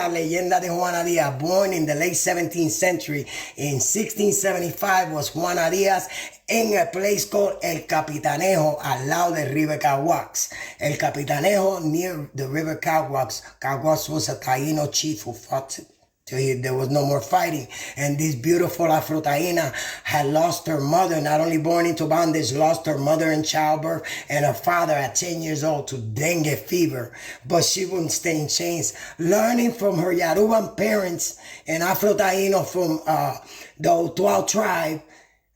la leyenda de Juana Díaz. Born in the late 17th century, in 1675 was Juana Díaz in a place called El Capitanejo, al lado del River Caguas. El Capitanejo, near the River Caguas. Caguas was a Taino chief who fought till there was no more fighting. And this beautiful Afro-Taina had lost her mother, not only born into bondage, lost her mother in childbirth and her father at 10 years old to dengue fever. But she wouldn't stay in chains. Learning from her Yoruban parents and Afro-Taino from the Otuao tribe,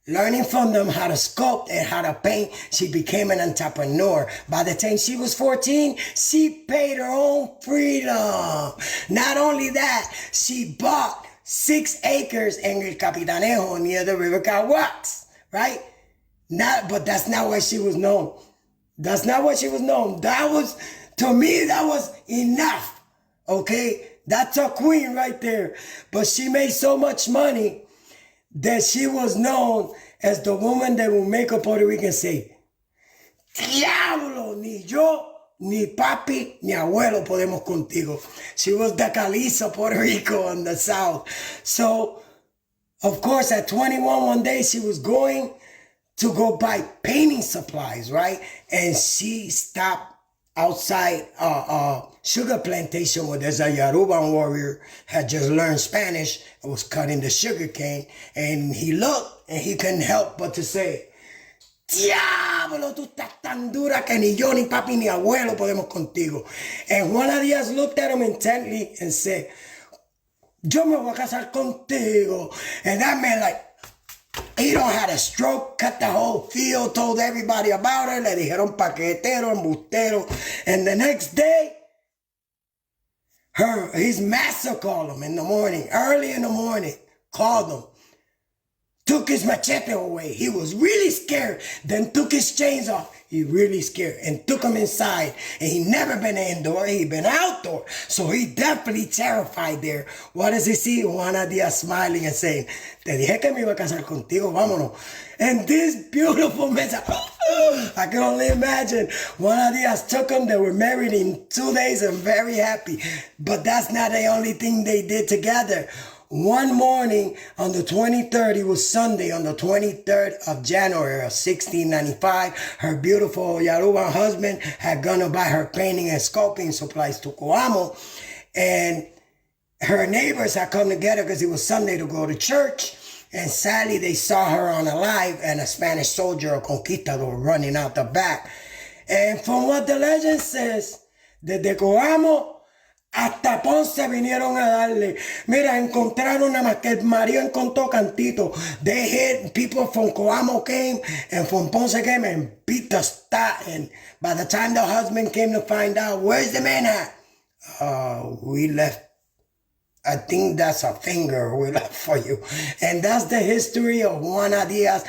learning from them how to sculpt and how to paint, she became an entrepreneur. By the time she was 14, she paid her own freedom. Not only that, she bought 6 acres in El Capitanejo near the River Caguas, right? But that's not why she was known. That's not what she was known. That was, to me, that was enough, okay? That's a queen right there. But she made so much money that she was known as the woman that will make a Puerto Rican say, Diablo, ni yo, ni papi, ni abuelo podemos contigo. She was the Caliza of Puerto Rico in the South. So, of course, at 21 one day, she was going to go buy painting supplies, right? And she stopped outside sugar plantation where there's a Yoruban warrior had just learned Spanish and was cutting the sugar cane, and he looked and he couldn't help but to say, Diablo, tú estás tan dura que ni yo, ni papi, ni abuelo podemos contigo. And Juana Díaz looked at him intently and said, yo me voy a casar contigo. And that man he don't had a stroke, cut the whole field, told everybody about her. Le dijeron paquetero, embustero. And the next day, his master called him in the morning, early in the morning, called him, took his machete away. He was really scared, then took his chains off. He really scared and took him inside. And he never been indoor, he been outdoor. So he definitely terrified there. What does he see? Juana Díaz smiling and saying, te dije que me iba a casar contigo, vámonos. And this beautiful man, I can only imagine. Juana Díaz took him. They were married in 2 days and very happy. But that's not the only thing they did together. One morning on the 23rd, it was Sunday, on the 23rd of January of 1695, her beautiful Yoruba husband had gone to buy her painting and sculpting supplies to Coamo, and her neighbors had come together because it was Sunday to go to church, and sadly they saw her unalive and a Spanish soldier, a conquistador, running out the back. And from what the legend says, desde Coamo hasta Ponce vinieron a darle. Mira, encontraron nada más que el marido encontró cantito. They hit, people from Coamo came and from Ponce came and beat the stat. And by the time the husband came to find out, where's the man at? We left. I think that's a finger we left for you. And that's the history of Juana Díaz.